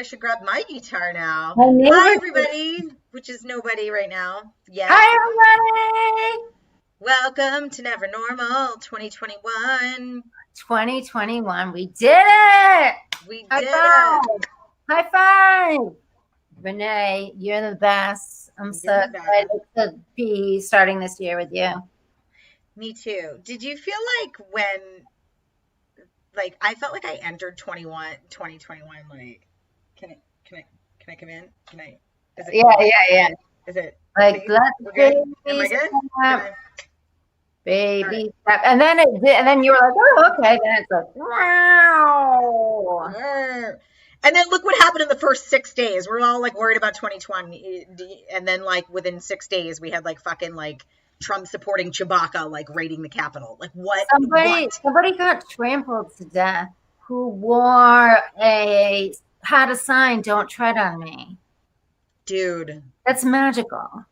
I should grab my guitar now. My neighbor- Hi, everybody, which is nobody right now. Yes. Hi, everybody. Welcome to Never Normal 2021. 2021. We did it. We High did five. it. High five. Renee, you're the best. I'm so You're the excited to be starting this year with you. Me too. Did you feel like I felt like I entered 2021 like, can I come in? Is it Yeah. Is it Like, see? let's We're good? Am I baby good? step, baby step. And then you were like, oh, okay. Then it's like, wow. And then look what happened in the first 6 days. We're all like worried about 2020. And then like within 6 days, we had like fucking like Trump supporting Chewbacca, like raiding the Capitol. Like what? Somebody got trampled to death who had a sign, "Don't tread on me." Dude. That's magical.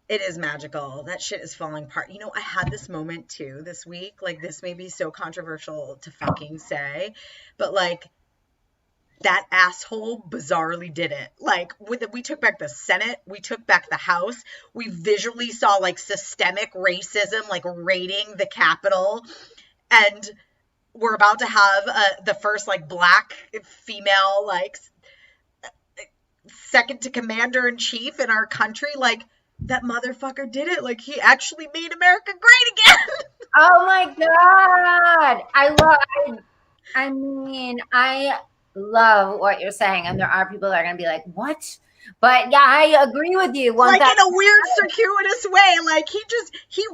It is magical. That shit is falling apart. You know, I had this moment too this week. Like, this may be so controversial to fucking say, but like, that asshole bizarrely did it. Like, we took back the Senate, we took back the House, we visually saw like systemic racism, like raiding the Capitol, and we're about to have the first like black female like second to commander in chief in our country. Like, that motherfucker did it. Like, he actually made America great again. Oh my God. I love what you're saying. And there are people that are going to be like, what? But yeah, I agree with you. Like, in a weird, circuitous way. Like, he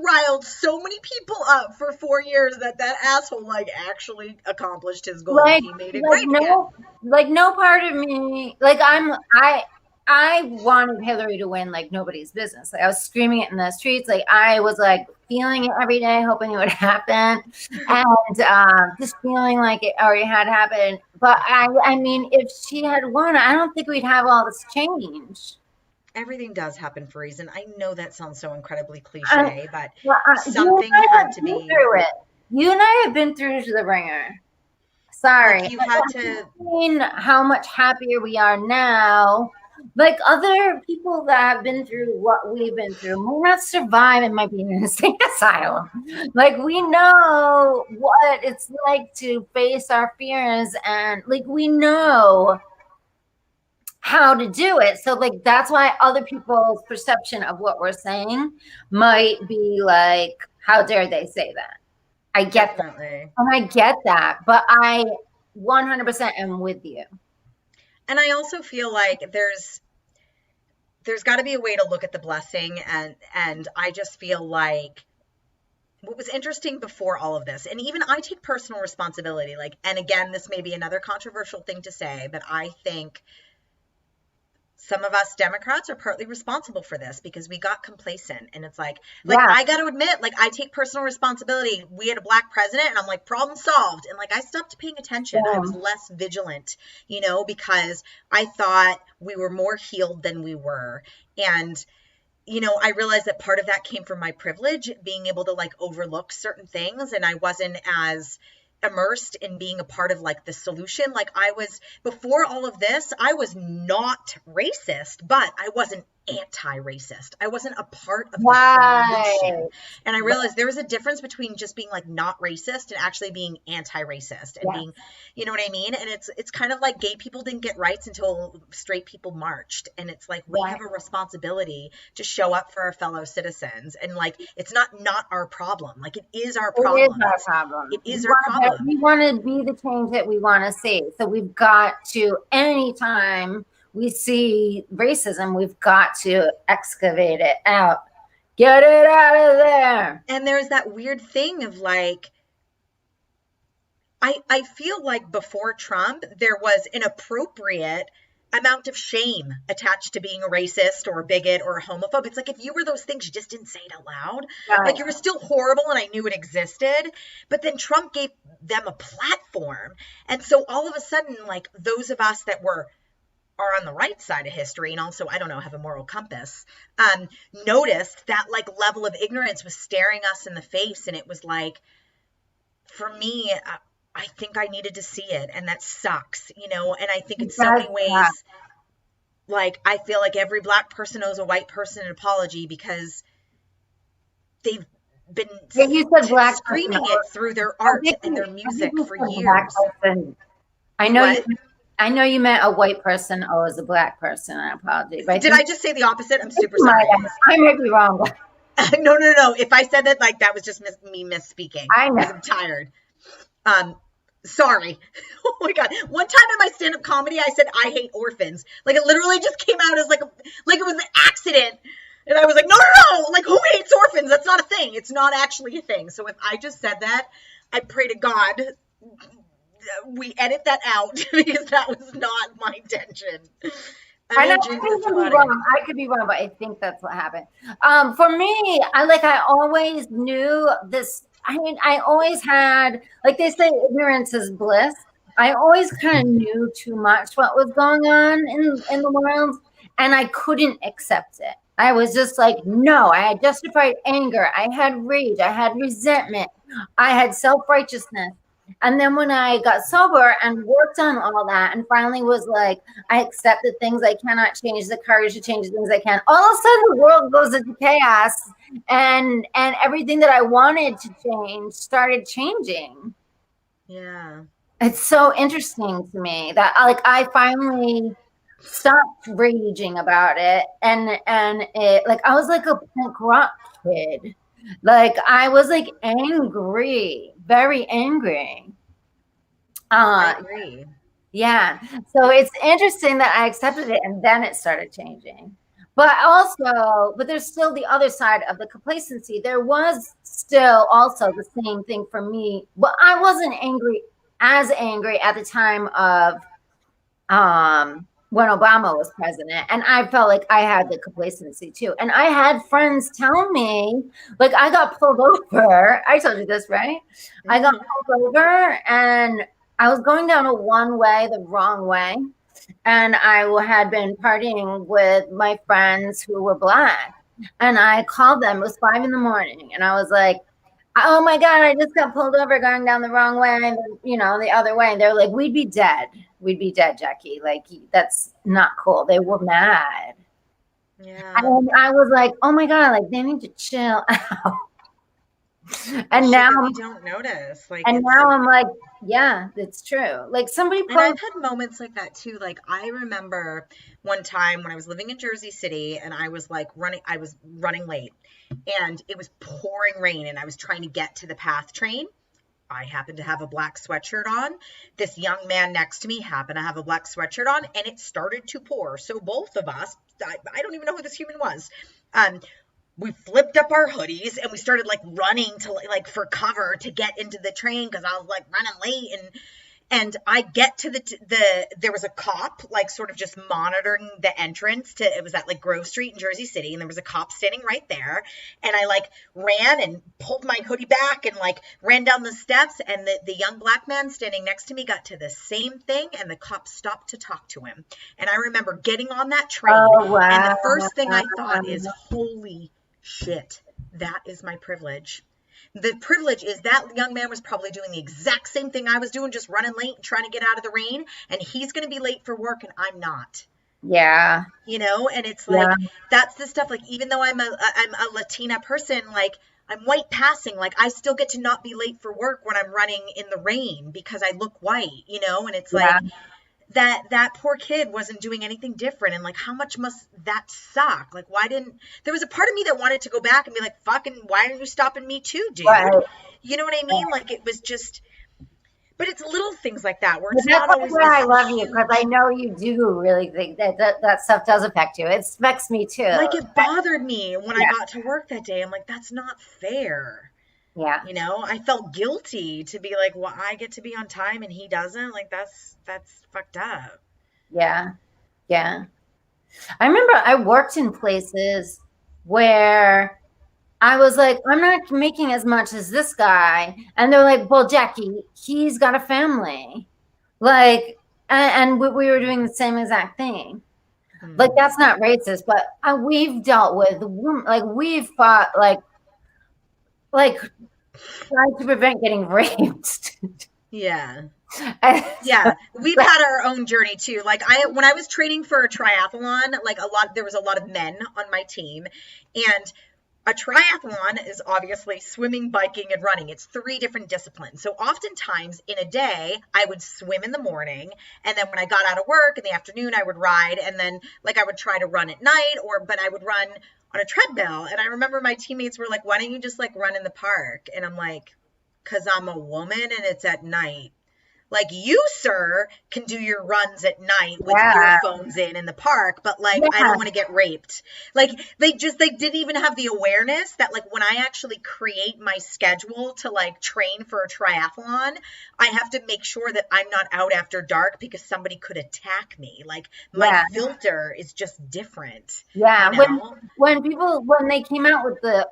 riled so many people up for 4 years that asshole, like, actually accomplished his goal. Like, he made it great again. Like, no part of me, like, I wanted Hillary to win like nobody's business. Like, I was screaming it in the streets. Like, I was like feeling it every day, hoping it would happen, and just feeling like it already had happened. But I mean, if she had won, I don't think we'd have all this change. Everything does happen for a reason. I know that sounds so incredibly cliche, but something had to be through it. You and I have been through the ringer. Sorry, like, you had to. How much happier we are now. Like, other people that have been through what we've been through might not survive and might be in an insane asylum. Like, we know what it's like to face our fears, and like, we know how to do it. So like, that's why other people's perception of what we're saying might be like, how dare they say that? I get that. And I get that, but I 100% am with you. And I also feel like there's got to be a way to look at the blessing, and I just feel like what was interesting before all of this, and even I take personal responsibility, like, and again, this may be another controversial thing to say, but I think some of us Democrats are partly responsible for this because we got complacent, and it's like, I got to admit, like, I take personal responsibility. We had a black president, and I'm like, problem solved. And like, I stopped paying attention. I was less vigilant, you know, because I thought we were more healed than we were. And, you know, I realized that part of that came from my privilege, being able to like overlook certain things. And I wasn't as immersed in being a part of like the solution. Like, I was, before all of this, I was not racist, but I wasn't anti-racist. I wasn't a part of the solution. And I realized there was a difference between just being like not racist and actually being anti-racist and being, you know what I mean? And it's kind of like gay people didn't get rights until straight people marched. And it's like, we have a responsibility to show up for our fellow citizens. And like, it's not our problem. Like, it is our problem. It is our problem. It is our problem. We want to be the change that we want to see. So we've got to, anytime we see racism, we've got to excavate it out. Get it out of there. And there's that weird thing of like, I feel like before Trump, there was an appropriate amount of shame attached to being a racist or a bigot or a homophobe. It's like, if you were those things, you just didn't say it out loud. Like, you were still horrible and I knew it existed. But then Trump gave them a platform. And so all of a sudden, like, those of us that are on the right side of history, and also, I don't know, have a moral compass, noticed that like level of ignorance was staring us in the face. And it was like, for me, I think I needed to see it, and that sucks, and I think in It so does many suck. ways, like, I feel like every Black person owes a white person an apology because they've been Yeah, you said black person. screaming it through their art and their I think music you for said black years. person. I You know you. what? I know you meant a white person owes a black person an apology, but I Did think I just say the opposite? I'm you super might sorry, have. guys. I might be wrong. No, no, no. If I said that, like, that was just me misspeaking I know. because I'm tired. Um, Sorry. Oh my god. One time in my stand-up comedy, I said I hate orphans. Like, it literally just came out as like it was an accident. And I was like, no, no, no. Like, who hates orphans? That's not a thing. It's not actually a thing. So if I just said that, I pray to God we edit that out because that was not my intention. I I know mean, I Jesus, could be buddy. wrong. I could be wrong, but I think that's what happened. For me, I always knew this. I mean, I always had, like they say, ignorance is bliss. I always kind of knew too much what was going on in the world, and I couldn't accept it. I was just like, no. I had justified anger. I had rage. I had resentment. I had self righteousness. And then when I got sober and worked on all that, and finally was like, I accept the things I cannot change, the courage to change the things I can. All of a sudden, the world goes into chaos, and everything that I wanted to change started changing. Yeah. It's so interesting to me that like I finally stopped raging about it, and it like I was like a punk rock kid. Like I was like angry, very angry. I Uh agree. Yeah. So it's interesting that I accepted it and then it started changing. But there's still the other side of the complacency. There was still also the same thing for me. But I wasn't as angry at the time of when Obama was president. And I felt like I had the complacency too. And I had friends tell me, like, I got pulled over. I told you this, right? I got Hmm. pulled over and I was going down a one way, the wrong way. And I had been partying with my friends who were Black. And I called them, it was 5 in the morning. And I was like, oh my God, I just got pulled over going down the wrong way, the other way. And they're like, we'd be dead. We'd be dead, Jackie. Like, that's not cool. They were mad. Yeah. And I was like, oh my God, like, they need to chill out. The And shit now, that we don't notice. Like, and it's, now I'm like, yeah, it's true. Like, somebody and I've posted, had moments like that too. Like, I remember one time when I was living in Jersey City and I was running late and it was pouring rain and I was trying to get to the PATH train. I happened to have a black sweatshirt on. This young man next to me happened to have a black sweatshirt on, and it started to pour. So both of us, I don't even know who this human was. Um, we flipped up our hoodies and we started like running to like for cover to get into the train because I was like running late and I get to there was a cop like sort of just monitoring the entrance to it was at like Grove Street in Jersey City and there was a cop standing right there and I like ran and pulled my hoodie back and like ran down the steps and the young Black man standing next to me got to the same thing and the cop stopped to talk to him and I remember getting on that train oh, and wow. the first thing I thought is holy shit, that is my privilege. The privilege is that young man was probably doing the exact same thing I was doing, just running late and trying to get out of the rain. And he's going to be late for work and I'm not, Yeah. and it's Yeah. like, that's the stuff, like, even though I'm a Latina person, like, I'm white passing, like, I still get to not be late for work when I'm running in the rain because I look white, and it's Yeah. like, that poor kid wasn't doing anything different and like how much must that suck, like why didn't there was a part of me that wanted to go back and be like fucking why aren't you stopping me too, dude? Right. You know what I mean? Like it was just, but it's little things like that where But it's that's not always why this I love you because I huge, know you do really think that stuff does affect you. It affects me too. like it bothered me when I Yeah. got to work that day. I'm like, that's not fair. Yeah. I felt guilty to be like, well, I get to be on time and he doesn't, like that's fucked up. Yeah. Yeah. I remember I worked in places where I was like, I'm not making as much as this guy. And they're like, well, Jackie, he's got a family. Like, and we were doing the same exact thing. Like, Hmm. that's not racist, but we've dealt with women, like, we've fought, like, trying to prevent getting raped. Yeah. And so, Yeah, we've had our own journey too. Like when I was training for a triathlon, like there was a lot of men on my team, and a triathlon is obviously swimming, biking, and running. It's three different disciplines. So oftentimes in a day, I would swim in the morning, and then when I got out of work in the afternoon, I would ride, and then like I would try to run at night, but I would run on a treadmill. And I remember my teammates were like, "Why don't you just like run in the park?" And I'm like, "'Cause I'm a woman and it's at night." Like you, sir, can do your runs at night with yeah, earphones in the park, but like I yeah, don't want to get raped. Like they didn't even have the awareness that like when I actually create my schedule to like train for a triathlon, I have to make sure that I'm not out after dark because somebody could attack me. Like my yeah, filter is just different, you yeah. know? When they came out with the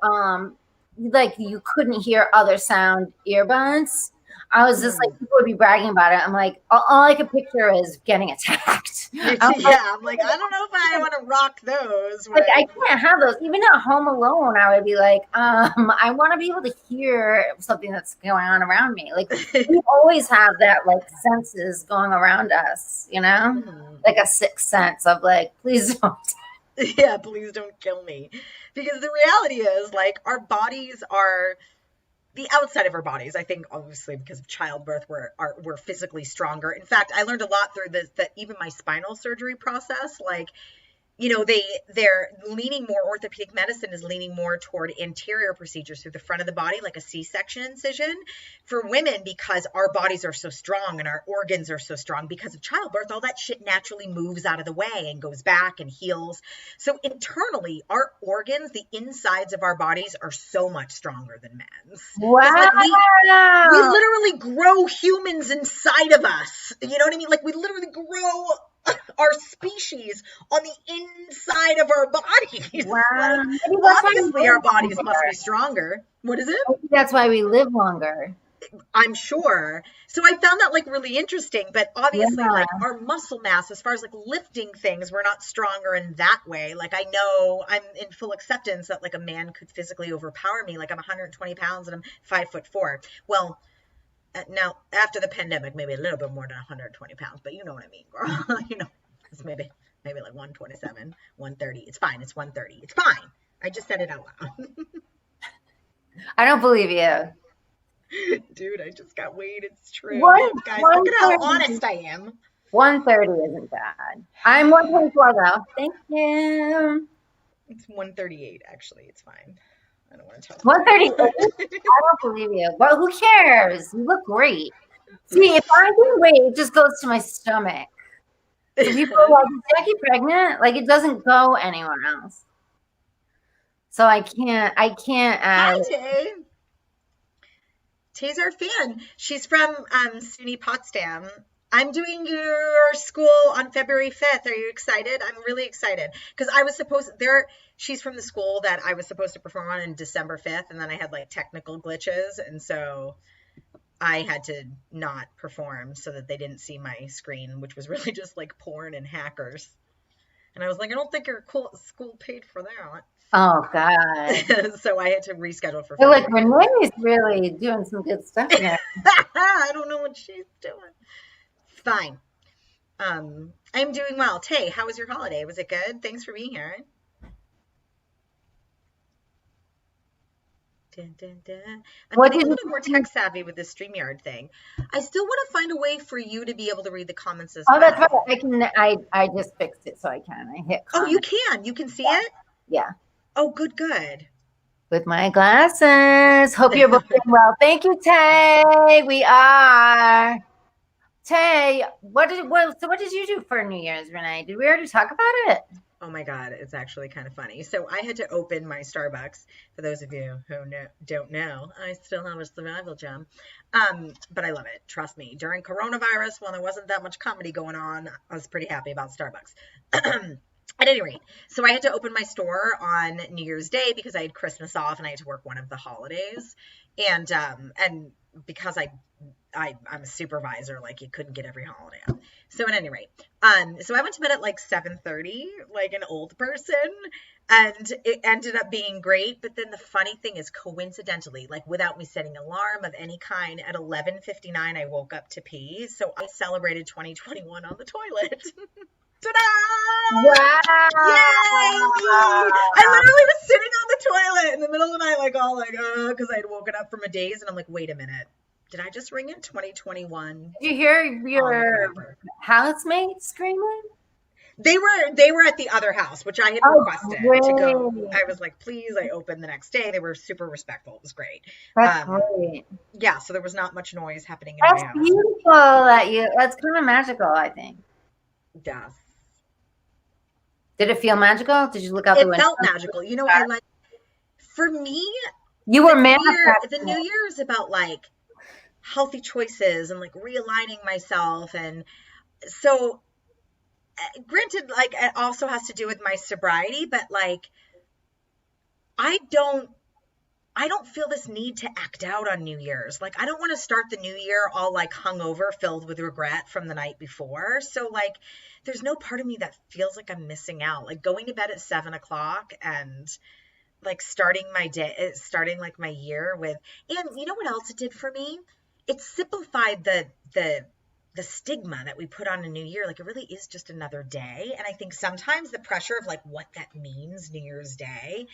like you couldn't hear other sound earbuds, I was just like, Hmm. people would be bragging about it. I'm like, all I could picture is getting attacked. I'm Yeah, I'm like, I don't know if I want to rock those like, I when can't have those. Even at home alone, I would be like, I want to be able to hear something that's going on around me. Like we always have that like senses going around us, you know, Mhm. like a sixth sense of like, please don't. Yeah, please don't kill me. Because the reality is, like, our bodies are the outside of our bodies. I think, obviously, because of childbirth, we're physically stronger. In fact, I learned a lot through this that even my spinal surgery process, like, they're leaning more, orthopedic medicine is leaning more toward anterior procedures through the front of the body, like a C-section incision for women, because our bodies are so strong and our organs are so strong because of childbirth. All that shit naturally moves out of the way and goes back and heals. So internally, our organs, the insides of our bodies, are so much stronger than men's, because like we Wow. literally grow humans inside of us. You know what I mean? Like we literally grow our species on the inside of our bodies. Wow. Like Maybe that's why we obviously our live bodies must be longer. stronger. What is it? Maybe that's why we live longer. I'm sure. So I found that like really interesting, but obviously Yeah. like our muscle mass as far as like lifting things, we're not stronger in that way. Like I know I'm in full acceptance that like a man could physically overpower me. Like I'm 120 pounds and I'm 5'4". Well, now after the pandemic, maybe a little bit more than 120 pounds, but you know what I mean, girl. It's maybe like 127, 130. It's fine. It's 130. It's fine. I just said it out loud. I don't believe you. Dude, I just got weighed. It's true. One Look, guys, look one at how thirty honest I am. 130 isn't bad. I'm 124 though. Thank you. It's 138, actually. It's fine. I don't want to tell people. 138. I don't believe you. But who cares? You look great. See, if I gain weight, it just goes to my stomach. So people are like, is Jackie pregnant? Like it doesn't go anywhere else. So I can't Hi, add. Tay. Tay's our fan. She's from SUNY Potsdam. I'm doing your school on February 5th. Are you excited? I'm really excited because I was supposed there. She's from the school that I was supposed to perform on December 5th, and then I had like technical glitches, and so I had to not perform so that they didn't see my screen, which was really just like porn and hackers. And I was like, I don't think your school paid for Oh God. that. So I had to reschedule for Feel like February. Renee's really doing some good stuff here. I don't know what she's doing. Fine. I'm doing well. Tay, how was your holiday? Was it good? Thanks for being here. Dun, dun, dun. I'm What getting did a you little more do? tech savvy with this StreamYard thing. I still want to find a way for you to be able to read the comments as Oh, that's right. well. I just fixed it so I can. I hit Oh, you comment. can. You can see Yeah. it? Yeah. Oh, good, good. With my glasses. Hope you're both doing well. Thank you, Tay. We are. Tay, what did you do for New Year's, Renee? Did we already talk about it? Oh my God, it's actually kind of funny. So I had to open my Starbucks. For those of you who don't know, I still have a survival gem. But I love it. Trust me. During coronavirus, when there wasn't that much comedy going on, I was pretty happy about Starbucks. At any rate, so I had to open my store on New Year's Day because I had Christmas off and I had to work one of the holidays. And because I'm a supervisor, like you couldn't get every holiday off. So at any rate, so I went to bed at like 7:30, like an old person, and it ended up being great. But then the funny thing is, coincidentally, like without me setting an alarm of any kind, at 11:59 I woke up to pee. So I celebrated 2021 on the toilet. Ta-da! Wow. Yay! I literally was sitting on the toilet in the middle of the night, like all like, because I had woken up from a daze, and I'm like, wait a minute, did I just ring in 2021? Did you hear your housemates screaming? They were at the other house, which I had requested to go. I was like, please. I opened the next day. They were super respectful. It was great. That's great. Yeah, so there was not much noise happening in That's my house. beautiful. That's kind of magical, I think. Yeah. Did it feel magical? Did you look out the window? It felt magical. You know, I like, for me, you were manifesting. The New Year is about like healthy choices and like realigning myself. And so granted, like it also has to do with my sobriety, but like I don't feel this need to act out on New Year's. Like I don't want to start the new year all like hungover, filled with regret from the night before. So like there's no part of me that feels like I'm missing out. Like going to bed at 7:00 and like starting my day, starting like my year with, and you know what else it did for me? It simplified the stigma that we put on a new year. Like it really is just another day. And I think sometimes the pressure of like what that means, New Year's Day,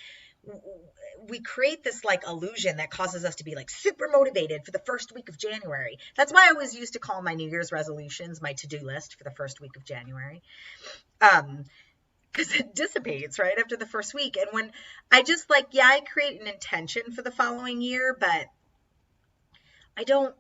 we create this like illusion that causes us to be like super motivated for the first week of January. That's why I always used to call my New Year's resolutions my to-do list for the first week of January. Because it dissipates right after the first week. And when I just like, yeah, I create an intention for the following year, but I don't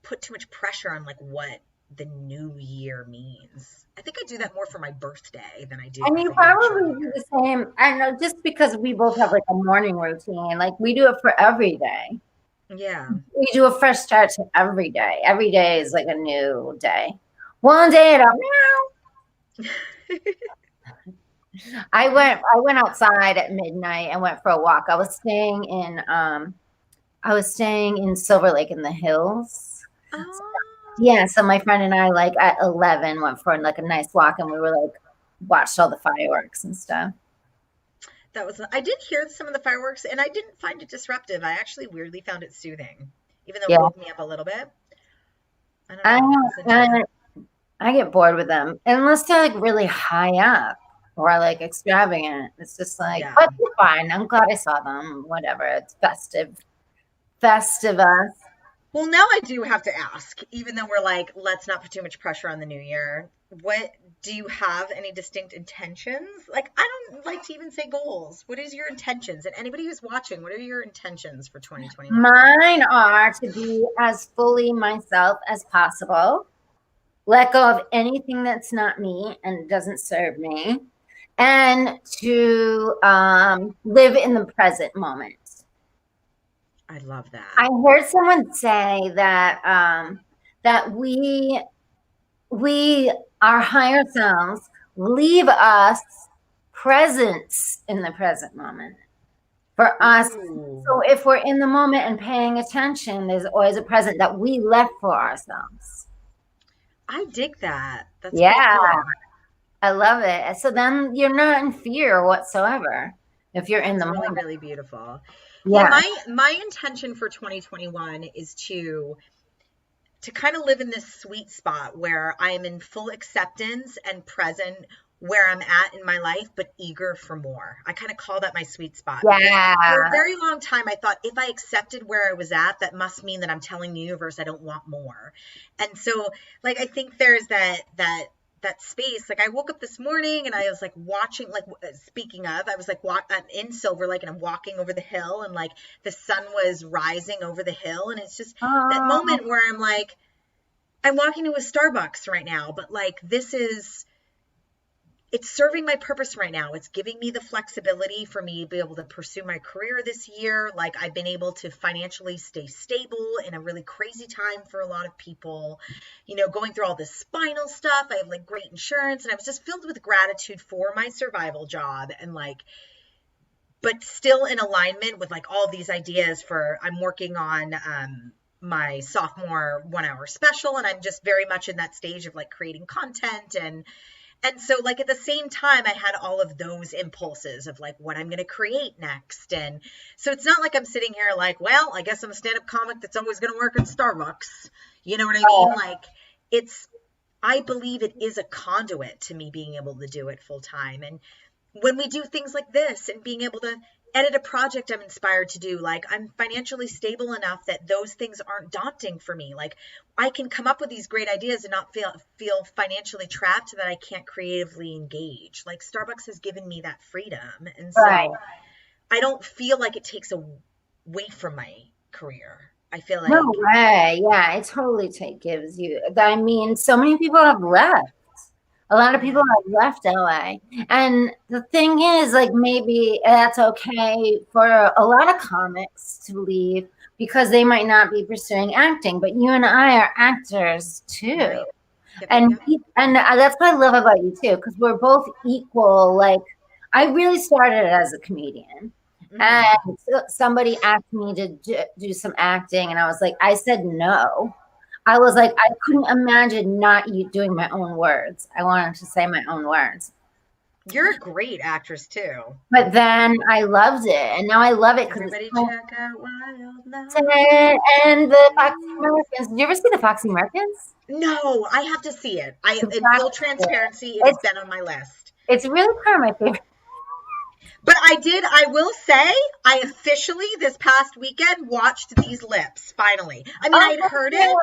put too much pressure on like what the new year means. I think I do that more for my birthday than I do. And you probably do the same. I know, just because we both have like a morning routine, like we do it for every day. Yeah. We do a fresh start to every day. Every day is like a new day. One day at a meow. I went outside at midnight and went for a walk. I was staying in Silver Lake in the hills. Oh. Yeah, so my friend and I, like at 11, went for like a nice walk, and we were like watched all the fireworks and stuff. I did hear some of the fireworks, and I didn't find it disruptive. I actually weirdly found it soothing, even though it woke me up a little bit. I don't know. I get bored with them unless they're like really high up or like extravagant. It's just like, but it's fine. I'm glad I saw them. Whatever. It's festive. Festivus. Well, now I do have to ask, even though we're like, let's not put too much pressure on the new year. What do you have any distinct intentions? Like, I don't like to even say goals. What is your intentions? And anybody who's watching, what are your intentions for 2021? Mine are to be as fully myself as possible. Let go of anything that's not me and doesn't serve me. And to live in the present moment. I love that. I heard someone say that that we our higher selves leave us presence in the present moment for us. Ooh. So if we're in the moment and paying attention, there's always a present that we left for ourselves. I dig that. That's cool. I love it. So then you're not in fear whatsoever if you're in the moment. Really beautiful. Yeah, my intention for 2021 is to kind of live in this sweet spot where I'm in full acceptance and present where I'm at in my life, but eager for more. I kind of call that my sweet spot. Yeah. For a very long time, I thought if I accepted where I was at, that must mean that I'm telling the universe I don't want more. And so, like, I think there's that space. Like I woke up this morning and I was like watching, like speaking of, I was like I'm in Silver Lake and I'm walking over the hill and like the sun was rising over the hill, and it's just that moment where I'm like, I'm walking to a Starbucks right now, but like it's serving my purpose right now. It's giving me the flexibility for me to be able to pursue my career this year. Like I've been able to financially stay stable in a really crazy time for a lot of people, you know, going through all this spinal stuff. I have like great insurance, and I was just filled with gratitude for my survival job, and like, but still in alignment with like all these ideas I'm working on, my sophomore 1 hour special, and I'm just very much in that stage of like creating content. And so like at the same time I had all of those impulses of like what I'm going to create next. And so it's not like I'm sitting here like, well, I guess I'm a stand-up comic that's always going to work at Starbucks. You know what I mean? Like it's, I believe it is a conduit to me being able to do it full time. And when we do things like this and being able to edit a project I'm inspired to do, like I'm financially stable enough that those things aren't daunting for me. Like I can come up with these great ideas and not feel financially trapped that I can't creatively engage. Like Starbucks has given me that freedom. And so I don't feel like it takes away from my career. I feel like No way. Yeah, it totally gives you. I mean, so many people have left. A lot of people have left LA. And the thing is, like, maybe that's okay for a lot of comics to leave because they might not be pursuing acting, but you and I are actors too. Right. Yep, and yep. and that's what I love about you too, because we're both equal. Like, I really started as a comedian. And somebody asked me to do some acting, and I was like, I said no. I was like, I couldn't imagine not you doing my own words. I wanted to say my own words. You're a great actress too. But then I loved it, and now I love it because Everybody check out Wild Now. And the Foxy Americans. Did you ever see the Foxy Americans? No, I have to see it. In full transparency, it's been on my list. It's really kind of my favorite. But I will say, I officially this past weekend watched These Lips, finally. I mean, I'd heard it,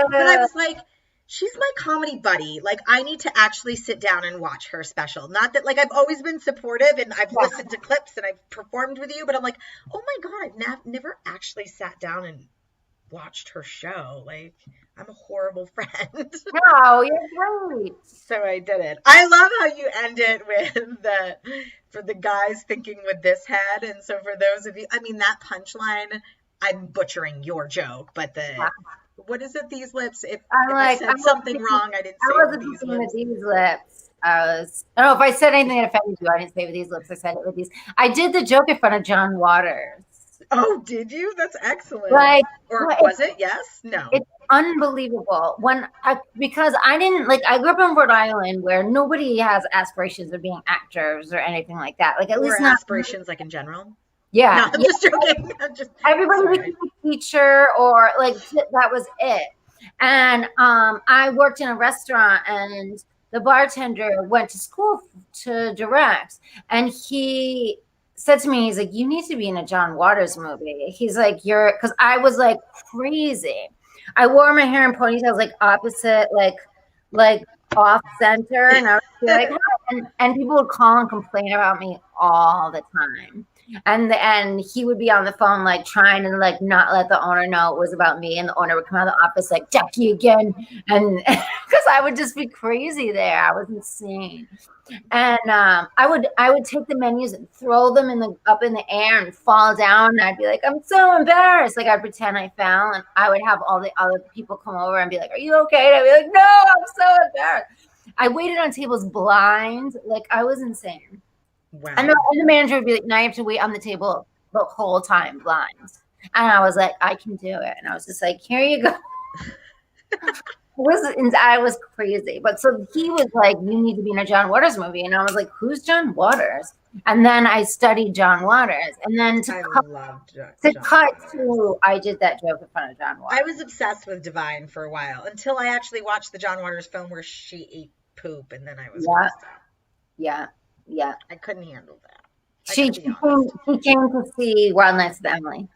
but I was like, she's my comedy buddy. Like, I need to actually sit down and watch her special. Not that, like, I've always been supportive and I've listened to clips and I've performed with you, but I'm like, oh my God, I've never actually sat down and watched her show. Like, I'm a horrible friend. No, you're great. So I did it. I love how you end it with for the guys thinking with this head. And so for those of you, I mean, that punchline, I'm butchering your joke, but what is it? These lips. If I said something wrong, I didn't say I wasn't these thinking lips. with these lips. I don't know if I said anything that offended you. I didn't say with these lips. I said it with these. I did the joke in front of John Waters. Oh, did you? That's excellent. Like, or was it? Yes? No. It's unbelievable. Because I didn't, like, I grew up in Rhode Island where nobody has aspirations of being actors or anything like that. Like, at least not aspirations, like in general. Yeah. No, I'm just joking. Everybody would be a teacher or like that was it. And I worked in a restaurant, and the bartender went to school to direct, and he said to me, he's like, you need to be in a John Waters movie. He's like, because I was like crazy. I wore my hair in ponytails, like opposite, like off center. And I would be like, and people would call and complain about me all the time. And he would be on the phone, like trying to like not let the owner know it was about me. And the owner would come out of the office like, Jackie again. And because I would just be crazy there. I was insane. And I would take the menus and throw them up in the air and fall down. And I'd be like, I'm so embarrassed. Like I'd pretend I fell, and I would have all the other people come over and be like, are you okay? And I'd be like, no, I'm so embarrassed. I waited on tables blind. Like I was insane. Wow. And the manager would be like, now you have to wait on the table the whole time blind. And I was like, I can do it. And I was just like, here you go. I was crazy. But so he was like, you need to be in a John Waters movie. And I was like, who's John Waters? And then I studied John Waters. And then I did that joke in front of John Waters. I was obsessed with Divine for a while until I actually watched the John Waters film where she ate poop. And then I was Yeah. I couldn't handle that. He came to see Wild Nights with Emily.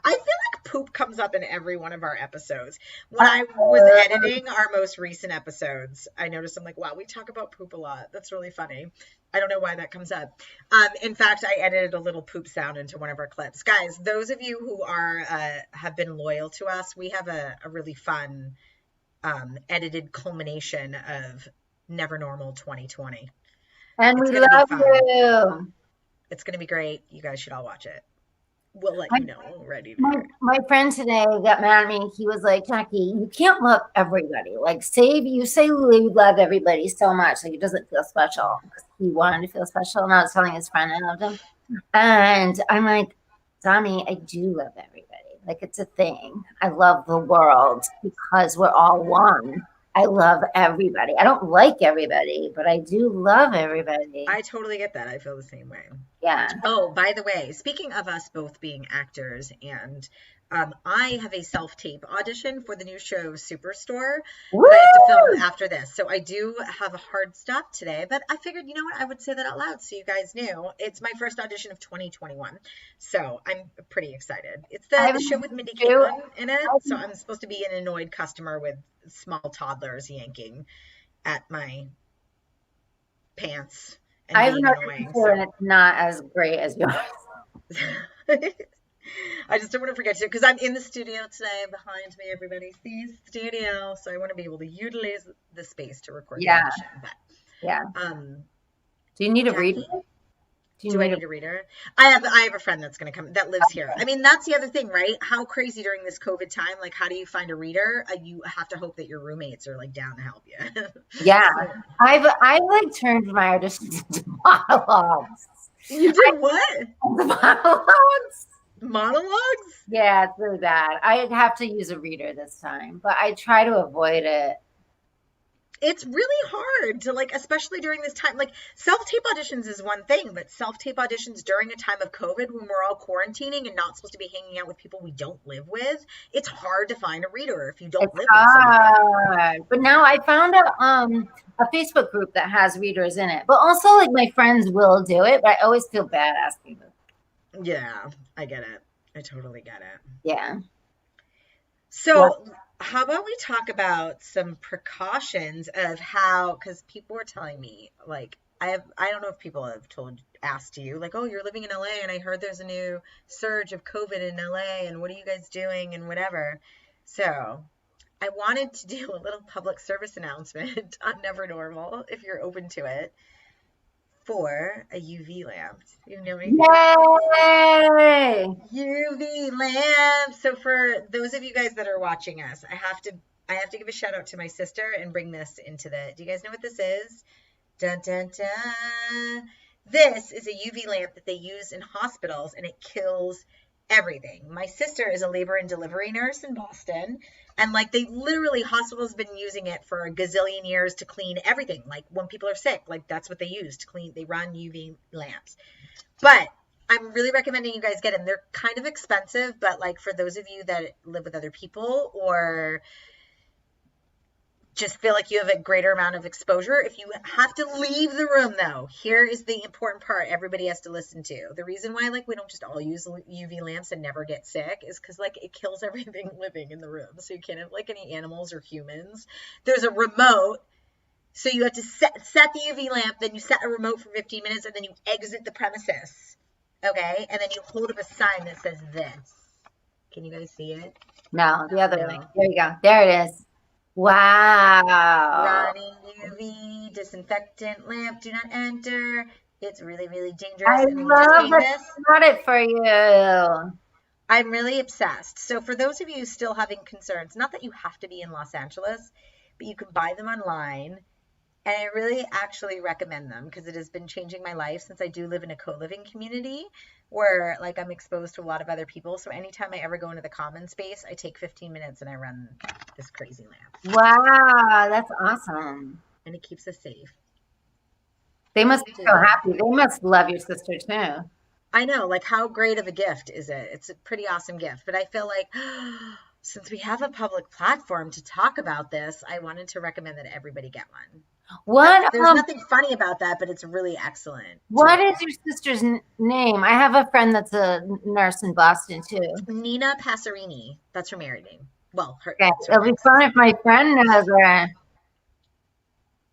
I feel like poop comes up in every one of our episodes. When I was editing our most recent episodes, I noticed, I'm like, wow, we talk about poop a lot. That's really funny. I don't know why that comes up. In fact, I edited a little poop sound into one of our clips. Guys, those of you who have been loyal to us, we have a really fun edited culmination of Never Normal 2020. And we love you. It's going to be great. You guys should all watch it. We'll let you know when we're ready. My friend today got mad at me. He was like, Jackie, you can't love everybody. Like, you say Lou loved everybody so much. Like, it doesn't feel special. He wanted to feel special. And I was telling his friend I loved him. And I'm like, Tommy, I do love everybody. Like it's a thing. I love the world because we're all one. I love everybody. I don't like everybody, but I do love everybody. I totally get that. I feel the same way. Yeah. Oh, by the way, speaking of us both being actors, and I have a self-tape audition for the new show Superstore Woo! that I have to film after this. So I do have a hard stop today, but I figured, you know what, I would say that out loud so you guys knew. It's my first audition of 2021. So I'm pretty excited. It's the show with Mindy Kaling in it. So I'm supposed to be an annoyed customer with small toddlers yanking at my pants and I have being an annoying. audition and it's not as great as yours. I just don't want to forget to, because I'm in the studio today. Behind me, everybody sees the studio, so I want to be able to utilize the space to record the audition. But, do you need a Jackie, reader? Do I need a reader? I have a friend that's going to come that lives here. I mean, that's the other thing, right? How crazy during this COVID time. Like, how do you find a reader? You have to hope that your roommates are like down to help you. Yeah, I've like turned my auditions into monologues. You did what? Monologues. Monologues? Yeah, it's really bad. I have to use a reader this time, but I try to avoid it. It's really hard to, like, especially during this time. Like, self-tape auditions is one thing, but self-tape auditions during a time of COVID when we're all quarantining and not supposed to be hanging out with people we don't live with, it's hard to find a reader if you don't live with someone. But now I found a Facebook group that has readers in it, but also like my friends will do it, but I always feel bad asking them. Yeah, I get it. I totally get it. Yeah. So how about we talk about some precautions of how, because people were telling me, like, I don't know if people have asked you, like, oh, you're living in LA and I heard there's a new surge of COVID in LA and what are you guys doing and whatever. So I wanted to do a little public service announcement on Never Normal, if you're open to it, for a UV lamp. You know anything? Yay! UV lamp. So for those of you guys that are watching us, I have to give a shout out to my sister and bring this into the. Do you guys know what this is? Dun dun dun. This is a UV lamp that they use in hospitals and it kills everything. My sister is a labor and delivery nurse in Boston, and like they literally, hospitals have been using it for a gazillion years to clean everything. Like when people are sick, like that's what they use to clean. They run UV lamps. But I'm really recommending you guys get them. They're kind of expensive, but like for those of you that live with other people or just feel like you have a greater amount of exposure, if you have to leave the room though, here is the important part everybody has to listen to. The reason why like we don't just all use UV lamps and never get sick is because like it kills everything living in the room. So you can't have like any animals or humans. There's a remote. So you have to set the UV lamp, then you set a remote for 15 minutes and then you exit the premises. Okay? And then you hold up a sign that says this. Can you guys see it? No, the other way. There you go. There it is. Wow. Running UV disinfectant lamp, do not enter. It's really, really dangerous. I love that I got it for you. I'm really obsessed. So for those of you still having concerns, not that you have to be in Los Angeles, but you can buy them online. And I really actually recommend them because it has been changing my life since I do live in a co-living community where like I'm exposed to a lot of other people. So anytime I ever go into the common space, I take 15 minutes and I run this crazy lamp. Wow, that's awesome. And it keeps us safe. They must be so happy. They must love your sister too. I know, like how great of a gift is it? It's a pretty awesome gift. But I feel like since we have a public platform to talk about this, I wanted to recommend that everybody get one. There's nothing funny about that, but it's really excellent. What is your sister's name? I have a friend that's a nurse in Boston too. Nina Passerini. That's her married name. Well, her. Okay. It'll be fun if my friend knows her.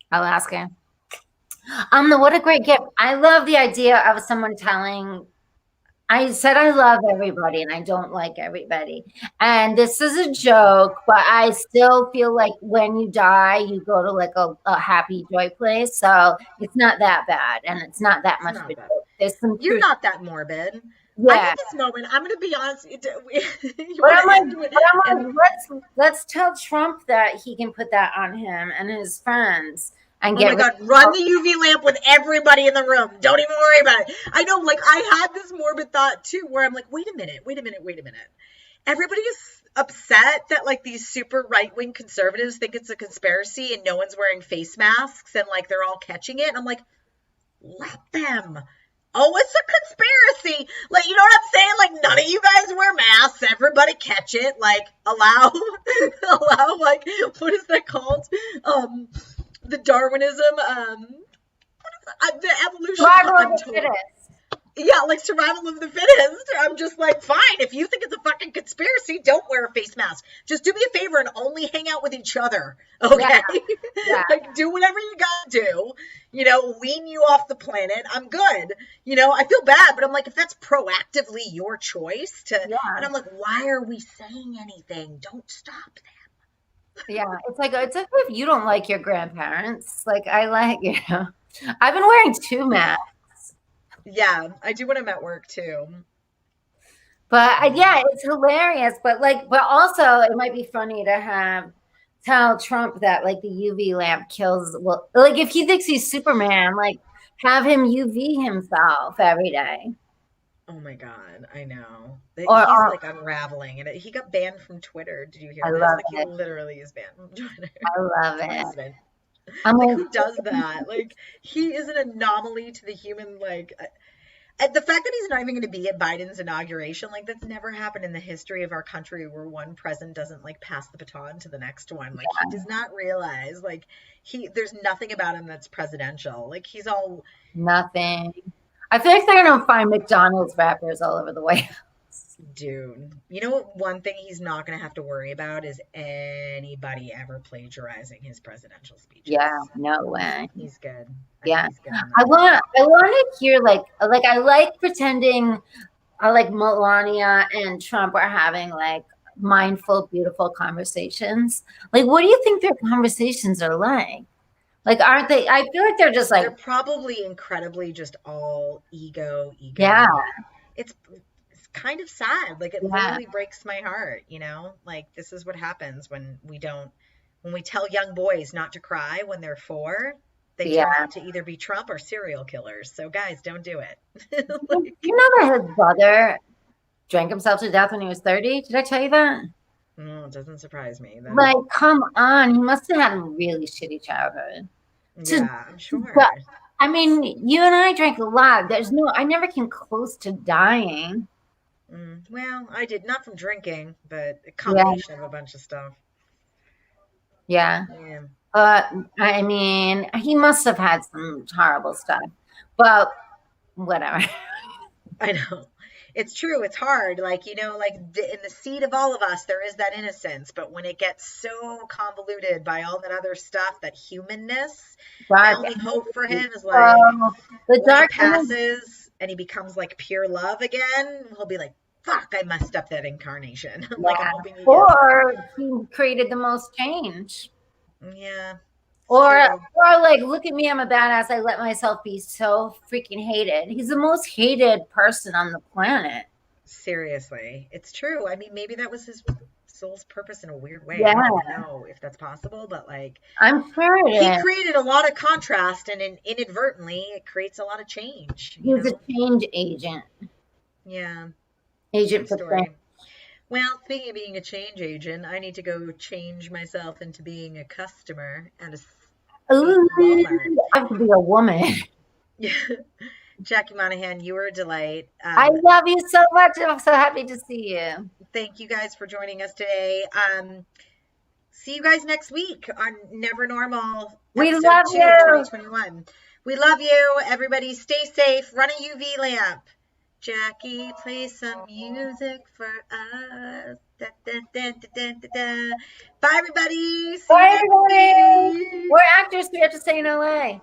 I'll ask her. What a great gift. I love the idea of someone telling. I said I love everybody and I don't like everybody. And this is a joke, but I still feel like when you die, you go to like a happy joy place. So it's not that bad and it's not that much of a joke. There's some You're not that morbid. Yeah. I think this moment, I'm going to be honest. Let's tell Trump that he can put that on him and his friends. and Oh get my rid God, run the UV lamp with everybody in the room. Don't even worry about it. I know, like, I had this morbid thought too, where I'm like, wait a minute. Everybody is upset that like these super right-wing conservatives think it's a conspiracy and no one's wearing face masks and like they're all catching it. And I'm like, let them. Oh, it's a conspiracy. Like, you know what I'm saying? Like, none of you guys wear masks. Everybody catch it. Like, allow, like, what is that called? The Darwinism, the evolution. survival of the fittest. Yeah, like survival of the fittest. I'm just like, fine. If you think it's a fucking conspiracy, don't wear a face mask. Just do me a favor and only hang out with each other. Okay? Yeah. Like, do whatever you gotta do. You know, wean you off the planet. I'm good. You know, I feel bad, but I'm like, if that's proactively your choice to, and I'm like, why are we saying anything? Don't stop them. Yeah, it's like if you don't like your grandparents, like I like, you know, I've been wearing 2 masks. Yeah, I do when I'm at work too. But yeah, it's hilarious. But also it might be funny to tell Trump that like the UV lamp kills. Well, like if he thinks he's Superman, like have him UV himself every day. Oh my God, I know. He's like unraveling, and he got banned from Twitter. Did you hear this? Love like it. He literally is banned from Twitter. I love it. I'm like, who does that? Like, he is an anomaly to the human, like, the fact that he's not even going to be at Biden's inauguration, like, that's never happened in the history of our country where one president doesn't, like, pass the baton to the next one. Like, he does not realize, like, there's nothing about him that's presidential. Like, he's all... Nothing. I feel like they're going to find McDonald's wrappers all over the White House. Dude, you know what? One thing he's not going to have to worry about is anybody ever plagiarizing his presidential speeches. Yeah, no way. He's good. Yeah, I want to hear like I like pretending, like Melania and Trump are having like mindful, beautiful conversations. Like, what do you think their conversations are like? Like, aren't they? I feel like they're just like they're probably incredibly just all ego. Yeah, it's kind of sad. Like, it literally breaks my heart, you know? Like, this is what happens when we tell young boys not to cry when they're 4, they turn out to either be Trump or serial killers. So guys, don't do it. Like, you know that his brother drank himself to death when he was 30? Did I tell you that? No, it doesn't surprise me. Like, come on. He must have had a really shitty childhood. Yeah, I'm sure. But, I mean, you and I drank a lot. I never came close to dying. Well, I did, not from drinking, but a combination of a bunch of stuff. Yeah. I mean, he must have had some horrible stuff, but whatever. I know. It's true. It's hard. Like, you know, like in the seed of all of us, there is that innocence. But when it gets so convoluted by all that other stuff, that humanness, my only hope for him is like the dark passes and he becomes like pure love again. He'll be like, fuck, I messed up that incarnation. Like, I'm hoping he created the most change. Yeah. Or like, look at me, I'm a badass. I let myself be so freaking hated. He's the most hated person on the planet. Seriously. It's true. I mean, maybe that was his soul's purpose in a weird way. Yeah. I don't know if that's possible, but like, I'm sure he created a lot of contrast, and inadvertently it creates a lot of change. He's a change agent. Yeah. Agent for change. Well, speaking of being a change agent, I need to go change myself into being a customer at a Walmart. I have to be a woman. Jackie Monahan, you were a delight. I love you so much. I'm so happy to see you. Thank you guys for joining us today. See you guys next week on Never Normal. We love you. 2021. We love you. Everybody stay safe. Run a UV lamp. Jackie, play some music for us. Da, da, da, da, da, da. Bye, everybody. Bye, everybody. We're actors. We have to stay in LA.